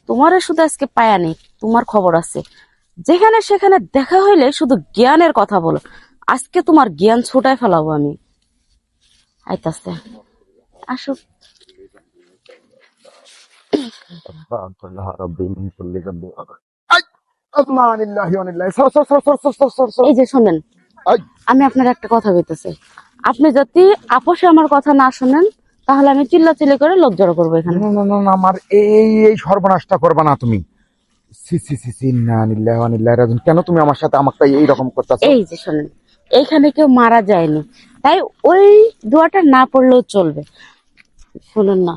তোমারে শুধু আজকে পায়া নেই, তোমার খবর আছে। যেখানে সেখানে দেখা হইলে শুধু জ্ঞানের কথা বলো। আজকে তোমার জ্ঞান ছুটায় ফেলাবো আমি। আইতাছে, আসুক। এই যে শোনেন, আমি আপনার একটা কথা বলতেছি। আপনি যদি আপোষে আমার কথা না শোনেন, তাহলে আমি চিল্লাচিল্লি করে লোক জড়ো করবো এখানে। না না না না, আমার এই এই সর্বনাশটা করবা না তুমি। সি সি সি সি, ইন্না লিল্লাহি ওয়া ইন্না ইলাইহি রাজিউন। কেন তুমি আমার সাথে আমাকে এইরকম করতেছো? এই যে শোনেন, এইখানে কেউ মারা যায়নি, তাই ওই দোয়াটা না পড়লেও চলবে। শুনুন না,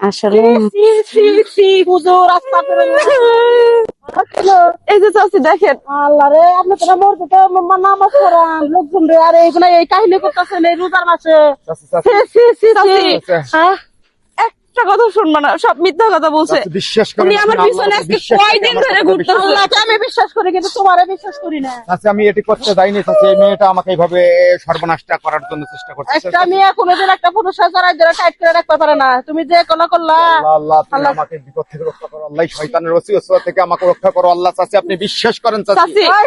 আসলে এই যে চাচি দেখেন, আল্লাহ রে, আপনি তো মরতে তো নামাজ পড়ান লোকজন রে, আরে এইগুলা এই কাহিনী করতেছেন এই রোজার মাসে। হ্যাঁ, একটা কথা শুনবো না, সব মিথ্যা কথা বলছে। বিশ্বাস করেন, উনি আমার পিছনে আজকে কয়দিন ধরে ঘুরতেছে। আল্লাহকে আমি বিশ্বাস করি কিন্তু তোমারে বিশ্বাস করি না। চাচি আমি এটি করতে যাইনি চাচি। এই মেয়েটা আমাকে এইভাবে সর্বনাশটা করার জন্য চেষ্টা করতেছে। একটা মেয়ে কোনোদিন একটা পুরুষের জড়াই ধরে টাইট করে রাখতে পারে না। তুমি যে কোলা করলা, আল্লাহ তুমি আমাকে বিপদ থেকে রক্ষা করো আল্লাহ, শয়তানের ওসওয়াসা থেকে আমাকে রক্ষা করো আল্লাহ। চাচি আপনি বিশ্বাস করেন চাচি। চাচি ওই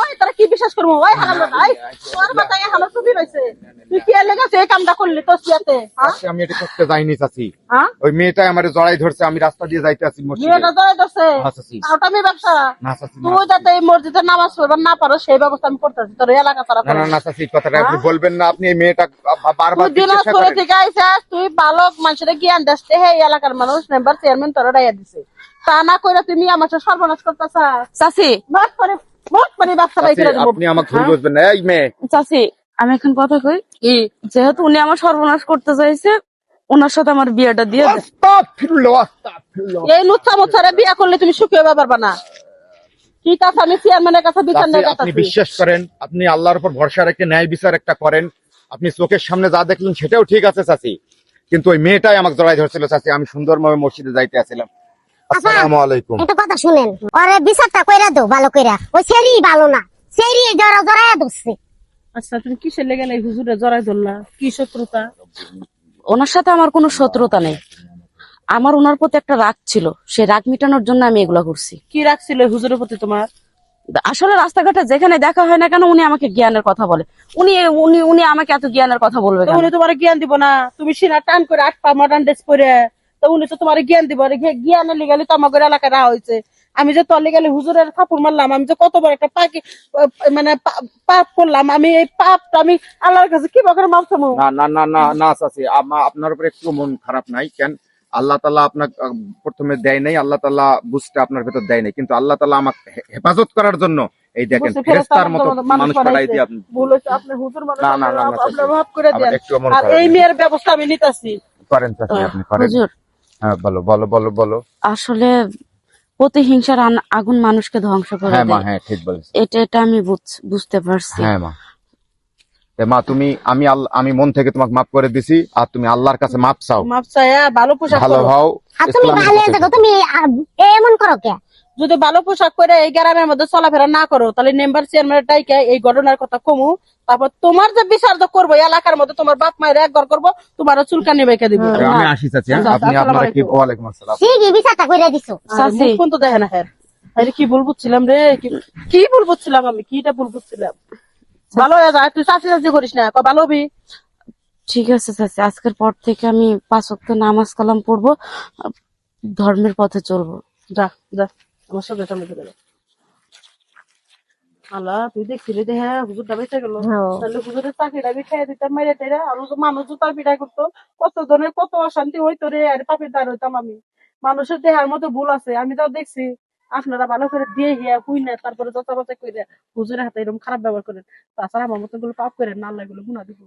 ওই তারা কি বিশ্বাস করবো? ওই হারাম না ভাই, তোর মাথায় হালো চুবি রইছে। তুই কি লেগেছে এই কামটা করলি তোর সিয়াতে? হ্যাঁ চাচি আমি এটি করতে যাইনি চাচি। হ্যাঁ, ওই মেয়েটাই আমারে জড়াই ধরছে, আমি রাস্তা দিয়ে যাইতে আছি মসজিদে। মেয়েটা জড়াই ধরছে, হ্যাঁ চাচি। ওটা আমি ব্যবসা। না চাচি না। তুই যাতে এই মসজিদে নামাজ পড়বার না পারো সেই ব্যবস্থা আমি করতেছি তোর এলাকা তারা। না না না চাচি, এই কথাটা আপনি বলবেন না। আপনি এই মেয়েটা বারবার তুই দিনাজপুর জিজ্ঞাসা করেন। থেকে আইসাস, তুই বালক মানুষের জ্ঞান দেশতে হে এলাকার মানুষ মেম্বার চেয়ারম্যান তোরা ডাইয়া দিছে। তা না কইরা তুমি আমার সাথে সর্বনাশ করতেছ। চাচি মোট মানে ব্যবসা বাই করে দেব। আপনি আমাকে ভুল বুঝবেন না। এই মেয়ে, চাচি, আমি এখন কথা কই কি, যেহেতু উনি আমার সর্বনাশ করতে চাইছে, ওনার সাথে আমার বিয়েটা দিয়ে দেন। আস্তাগফিরুল্লাহ আস্তাগফিরুল্লাহ। এই লুচ্চা মোচ্ছারে বিয়া করলে তুমি সুখী হইবা পারবা না। ঠিক আছে, আমি চেয়ারম্যানের কাছে বিচার নিয়ে চাচি, আপনি গেছি। বিশ্বাস করেন, আপনি আল্লাহর উপর ভরসা রেখে ন্যায় বিচার একটা করেন। আপনি চোখের সামনে যা দেখলেন সেটাও ঠিক আছে চাচি, কিন্তু ওই মেয়েটাই আমাকে জড়াই ধরছিল চাচি। আমি সুন্দরভাবে মসজিদে যাইতে আসছিলাম। আসসালামু আলাইকুম। একটা কথা শুনেন, ওরে বিচারটা কইরা দাও ভালো কইরা। ওই সেরি ভালো না, সেরি জড়ায় ধরছে। আচ্ছা, তুমি কিসের লেগে এই হুজুরে জড়াই ধরলা? কি শত্রুতা? ওনার সাথে আমার কোনো শত্রুতা নেই, আমার ওনার প্রতি একটা রাগ ছিল, সেই রাগ মিটানোর জন্য আমি এগুলা করছি। কি রাখছিল এই হুজুরের প্রতি তোমার? আসলে রাস্তাঘাটে যেখানে দেখা হয় না কেন, উনি আমাকে জ্ঞানের কথা বলে। উনি উনি উনি আমাকে এত জ্ঞানের কথা বলবে তো কেন? উনি তোমার জ্ঞান দিব না? তুমি সিনা টান করে 8 পা মডার্ন ড্রেস পরে, তো উনি তো তোমার জ্ঞান দিব। জ্ঞানের লিগালি তো আমাদের এলাকায় রাহা হয়েছে। আমি যে তোর লিগালি হুজুরের থাপুর মারলাম, আমি যে কত বড় একটা পাকি মানে পাপ করলাম, আমি এই পাপটা আমি আল্লাহর কাছে কি বকরে মাপ চামু? না না না না না চাচি, আপনার উপরে একটু মন খারাপ নাই কেন? আল্লাহ তাআলা আপনাকে প্রথমে দেয় নাই, আল্লাহ তাআলা বুঝতে আপনার ভেতর দেয় নাই, কিন্তু আল্লাহ তাআলা আমাকে হেফাজত করার জন্য এই দেখেন ফেরেশতার মতো মানুষ পাঠাই দিয়ে আপনি। ভুল হয়েছে, আপনি হুজুর মানুষ, না না না না আপনি চাচি, মাফ করে দেন। একটু মন আর খারাপ এই মেয়ের ব্যবস্থা আমি নিতেছি। করেন চাচি, আপনি করেন। হুজুর, হ্যাঁ বলো বলো বলো বলো। আসলে প্রতিহিংসার আগুন মানুষকে ধ্বংস করে হ্যাঁ মা, দেয়। হ্যাঁ ঠিক বলেছেন। এটা আমি বুঝতে পারছি। হ্যাঁ মা, মা তুমি, আমি মন থেকে তোমাকে মাফ করে দিছি, আর তুমি আল্লাহর কাছে মাপ চাও, মাপ চাইয়া ভালো পোশাক ভালো পরো। হও। আর তুমি ইসলামের ভালো পথে দেখো, চলো। তুমি এমন করো কে? যদি ভালো পোশাক করে এই গ্রামের মধ্যে চলাফেরা না করো, তাহলে মেম্বার চেয়ারম্যানের ডাইকে এই ঘটনার কথা কমু। তারপর তোমার যে বিচার যে করবো এলাকার মধ্যে, তোমার বাপ মায়ের এক ঘর করবো, তোমার চুলকানি বেঁকে দিব। আমি আসি চাচি, হ্যাঁ? আপনি আপনারা কি? ওয়ালাইকুম আসসালাম। সেরি বিচারটা কইরা দিছো। চাচি, মুখ তো দেখে না। হ্যাঁ, আরে কি ভুল বুঝছিলাম রে, কি ভুল বুঝছিলাম আমি, কিটা ভুল বুঝছিলাম? ভালো হয়ে যায়, তুই চাষি চাষি করিস না, ভালো হবি। ঠিক আছে চাচি, আজকের পর থেকে আমি 5 ওয়াক্ত নামাজ কালাম পড়বো, ধর্মের পথে চলবো। যা যা, আমার সাথে সামনে চলে যা। আল্লাহ, তুই দেখছিলি যে হ্যাঁ হুজুরটা বেঁচে গেল, তাহলে হুজুরের চাকরিটা আমি খেয়ে দিতাম মেরে টেরে। আর মানুষ জুতার পিটাই করতো, কত ধরনের কত অশান্তি হইতো রে। আর পাপের দ্বার হইতাম আমি। মানুষের দেহার মতো ভুল আছে, আমি তাও দেখছি। আপনারা ভালো করে দিয়ে হিয়া হুই না, তারপরে যত বাচ্চা করে হুজুরের হাতে এরকম খারাপ ব্যবহার করেন। তাছাড়া আমার মতো গুলো পাপ করেন না, আল্লাহ গুলো গুণা দিব।